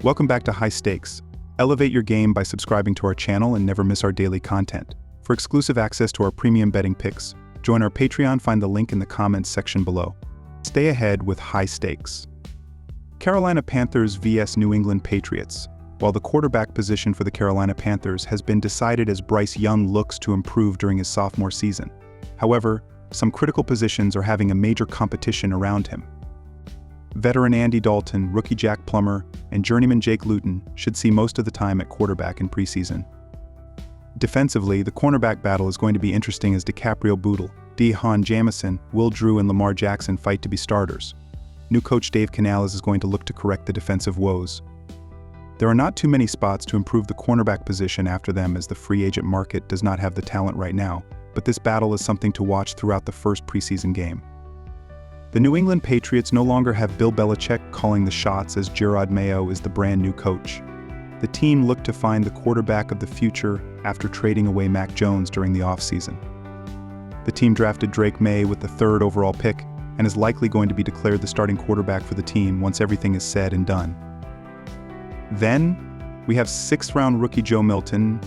Welcome back to High Stakes. Elevate your game by subscribing to our channel and never miss our daily content. For exclusive access to our premium betting picks, join our Patreon, find the link in the comments section below. Stay ahead with High Stakes. Carolina Panthers vs New England Patriots. While the quarterback position for the Carolina Panthers has been decided as Bryce Young looks to improve during his sophomore season. However, some critical positions are having a major competition around him. Veteran Andy Dalton, rookie Jack Plummer, and journeyman Jake Luton should see most of the time at quarterback in preseason. Defensively, the cornerback battle is going to be interesting as DiCaprio Bootle, Dehan Jamison, Will Drew, and Lamar Jackson fight to be starters. New coach Dave Canales is going to look to correct the defensive woes. There are not too many spots to improve the cornerback position after them, as the free agent market does not have the talent right now, but this battle is something to watch throughout the first preseason game. The New England Patriots no longer have Bill Belichick calling the shots, as Jerod Mayo is the brand new coach. The team looked to find the quarterback of the future after trading away Mac Jones during the offseason. The team drafted Drake May with the 3rd overall pick and is likely going to be declared the starting quarterback for the team once everything is said and done. Then, we have 6th-round rookie Joe Milton,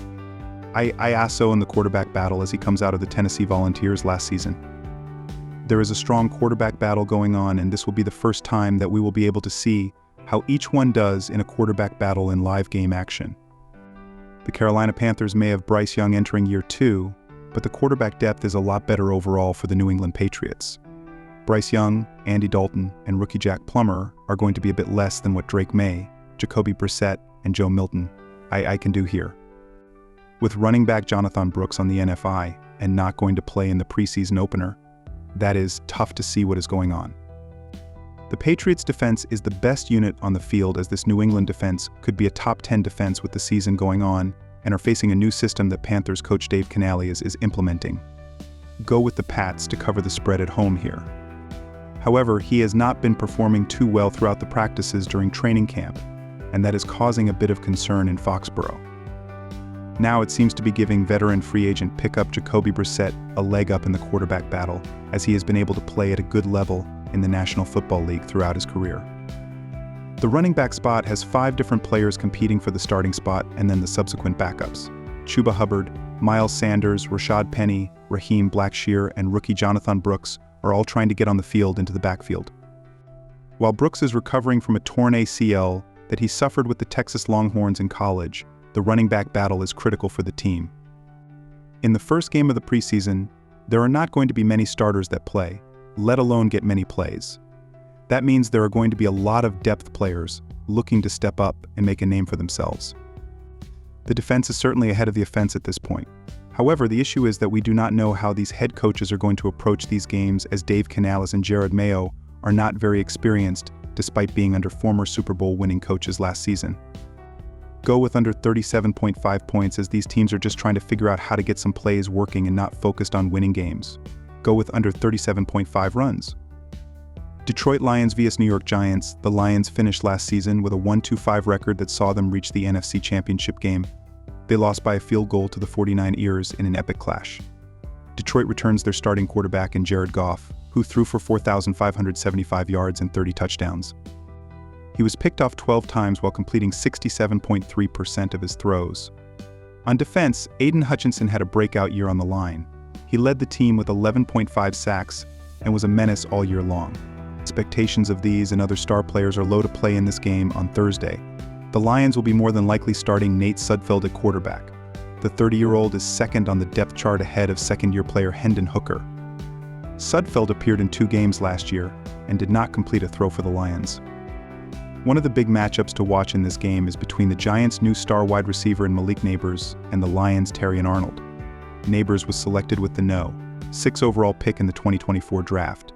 IASO in the quarterback battle as he comes out of the Tennessee Volunteers last season. There is a strong quarterback battle going on, and this will be the first time that we will be able to see how each one does in a quarterback battle in live game action. The Carolina Panthers may have Bryce Young entering year 2, but the quarterback depth is a lot better overall for the New England Patriots. Bryce Young, Andy Dalton, and rookie Jack Plummer are going to be a bit less than what Drake May, Jacoby Brissett, and Joe Milton I can do here. With running back Jonathan Brooks on the NFI and not going to play in the preseason opener, that is tough to see what is going on. The Patriots' defense is the best unit on the field, as this New England defense could be a top 10 defense with the season going on and are facing a new system that Panthers coach Dave Canales is implementing. Go with the Pats to cover the spread at home here. However, he has not been performing too well throughout the practices during training camp, and that is causing a bit of concern in Foxborough. Now it seems to be giving veteran free agent pickup Jacoby Brissett a leg up in the quarterback battle, as he has been able to play at a good level in the National Football League throughout his career. The running back spot has 5 different players competing for the starting spot and then the subsequent backups. Chuba Hubbard, Miles Sanders, Rashad Penny, Raheem Blackshear, and rookie Jonathan Brooks are all trying to get on the field into the backfield. While Brooks is recovering from a torn ACL that he suffered with the Texas Longhorns in college, the running back battle is critical for the team. In the first game of the preseason, there are not going to be many starters that play, let alone get many plays. That means there are going to be a lot of depth players looking to step up and make a name for themselves. The defense is certainly ahead of the offense at this point. However, the issue is that we do not know how these head coaches are going to approach these games, as Dave Canales and Jerod Mayo are not very experienced despite being under former Super Bowl winning coaches last season. Go with under 37.5 points, as these teams are just trying to figure out how to get some plays working and not focused on winning games. Go with under 37.5 runs. Detroit Lions vs New York Giants. The Lions finished last season with a 1-2-5 record that saw them reach the NFC Championship game. They lost by a field goal to the 49ers in an epic clash. Detroit returns their starting quarterback in Jared Goff, who threw for 4,575 yards and 30 touchdowns. He was picked off 12 times while completing 67.3% of his throws. On defense, Aiden Hutchinson had a breakout year on the line. He led the team with 11.5 sacks and was a menace all year long. Expectations of these and other star players are low to play in this game on Thursday. The Lions will be more than likely starting Nate Sudfeld at quarterback. The 30-year-old is second on the depth chart ahead of second-year player Hendon Hooker. Sudfeld appeared in 2 games last year and did not complete a throw for the Lions. One of the big matchups to watch in this game is between the Giants' new star wide receiver in Malik Nabers and the Lions' Terrion Arnold. Nabers was selected with the 6th overall pick in the 2024 draft.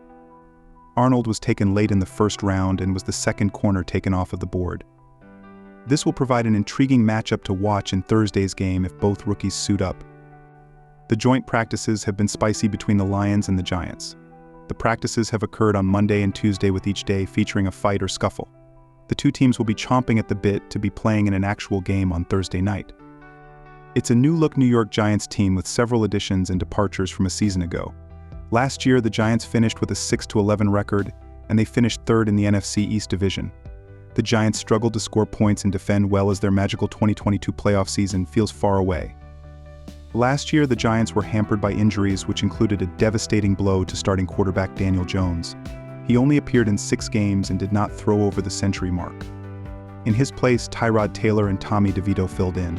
Arnold was taken late in the first round and was the second corner taken off of the board. This will provide an intriguing matchup to watch in Thursday's game if both rookies suit up. The joint practices have been spicy between the Lions and the Giants. The practices have occurred on Monday and Tuesday, with each day featuring a fight or scuffle. The two teams will be chomping at the bit to be playing in an actual game on Thursday night. It's a new-look New York Giants team with several additions and departures from a season ago. Last year, the Giants finished with a 6-11 record, and they finished 3rd in the NFC East Division. The Giants struggled to score points and defend well as their magical 2022 playoff season feels far away. Last year, the Giants were hampered by injuries, which included a devastating blow to starting quarterback Daniel Jones. He only appeared in 6 games and did not throw over the century mark. In his place, Tyrod Taylor and Tommy DeVito filled in.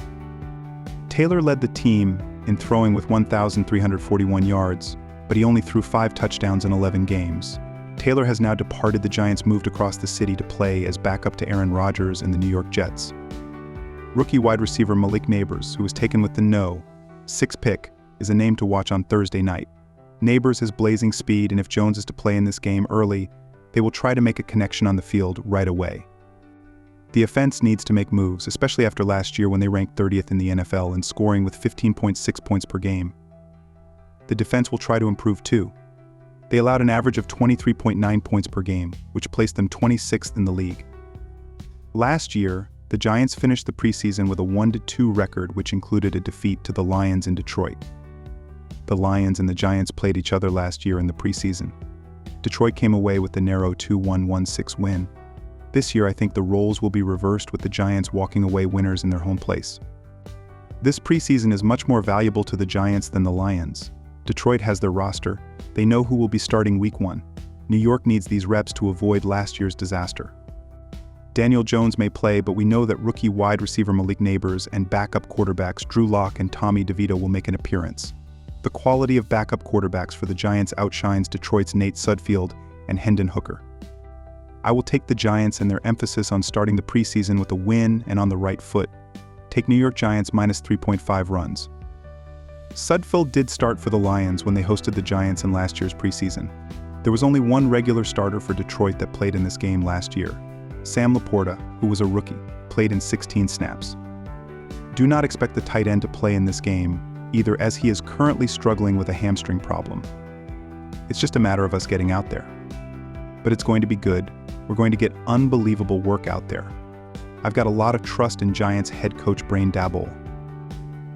Taylor led the team in throwing with 1,341 yards, but he only threw 5 touchdowns in 11 games. Taylor has now departed. The Giants moved across the city to play as backup to Aaron Rodgers and the New York Jets. Rookie wide receiver Malik Nabers, who was taken with the 6th pick, is a name to watch on Thursday night. Nabers has blazing speed, and if Jones is to play in this game early, they will try to make a connection on the field right away. The offense needs to make moves, especially after last year when they ranked 30th in the NFL in scoring with 15.6 points per game. The defense will try to improve too. They allowed an average of 23.9 points per game, which placed them 26th in the league. Last year, the Giants finished the preseason with a 1-2 record, which included a defeat to the Lions in Detroit. The Lions and the Giants played each other last year in the preseason. Detroit came away with the narrow 2-1-1-6 win. This year, I think the roles will be reversed, with the Giants walking away winners in their home place. This preseason is much more valuable to the Giants than the Lions. Detroit has their roster. They know who will be starting week 1. New York needs these reps to avoid last year's disaster. Daniel Jones may play, but we know that rookie wide receiver Malik Nabers and backup quarterbacks Drew Lock and Tommy DeVito will make an appearance. The quality of backup quarterbacks for the Giants outshines Detroit's Nate Sudfeld and Hendon Hooker. I will take the Giants and their emphasis on starting the preseason with a win and on the right foot. Take New York Giants minus 3.5 runs. Sudfeld did start for the Lions when they hosted the Giants in last year's preseason. There was only one regular starter for Detroit that played in this game last year. Sam Laporta, who was a rookie, played in 16 snaps. Do not expect the tight end to play in this game either, as he is currently struggling with a hamstring problem. It's just a matter of us getting out there. But it's going to be good. We're going to get unbelievable work out there. I've got a lot of trust in Giants head coach Brian Daboll.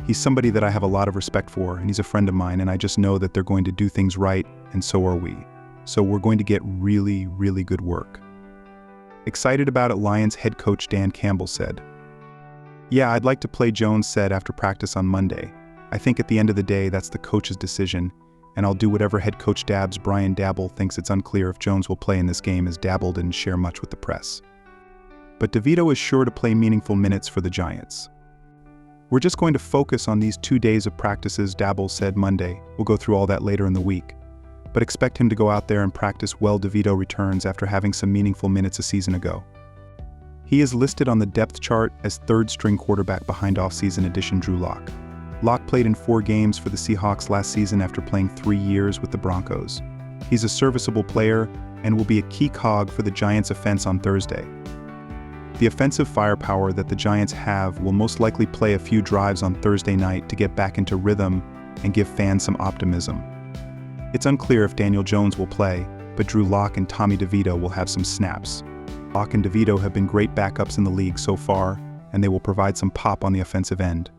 He's somebody that I have a lot of respect for, and he's a friend of mine, and I just know that they're going to do things right, and so are we. So we're going to get really, really good work. Excited about it, Lions head coach Dan Campbell said. Yeah, I'd like to play, Jones said after practice on Monday. I think at the end of the day, that's the coach's decision, and I'll do whatever head coach Brian Daboll thinks. It's unclear if Jones will play in this game, as Daboll didn't share much with the press. But DeVito is sure to play meaningful minutes for the Giants. We're just going to focus on these 2 days of practices, Daboll said Monday. We'll go through all that later in the week. But expect him to go out there and practice well. DeVito returns after having some meaningful minutes a season ago. He is listed on the depth chart as third-string quarterback behind off-season addition Drew Lock. Lock played in 4 games for the Seahawks last season after playing 3 years with the Broncos. He's a serviceable player and will be a key cog for the Giants' offense on Thursday. The offensive firepower that the Giants have will most likely play a few drives on Thursday night to get back into rhythm and give fans some optimism. It's unclear if Daniel Jones will play, but Drew Lock and Tommy DeVito will have some snaps. Lock and DeVito have been great backups in the league so far, and they will provide some pop on the offensive end.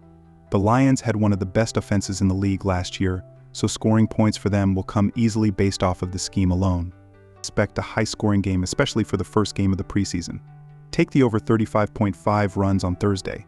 The Lions had one of the best offenses in the league last year, so scoring points for them will come easily based off of the scheme alone. Expect a high-scoring game, especially for the first game of the preseason. Take the over 35.5 runs on Thursday.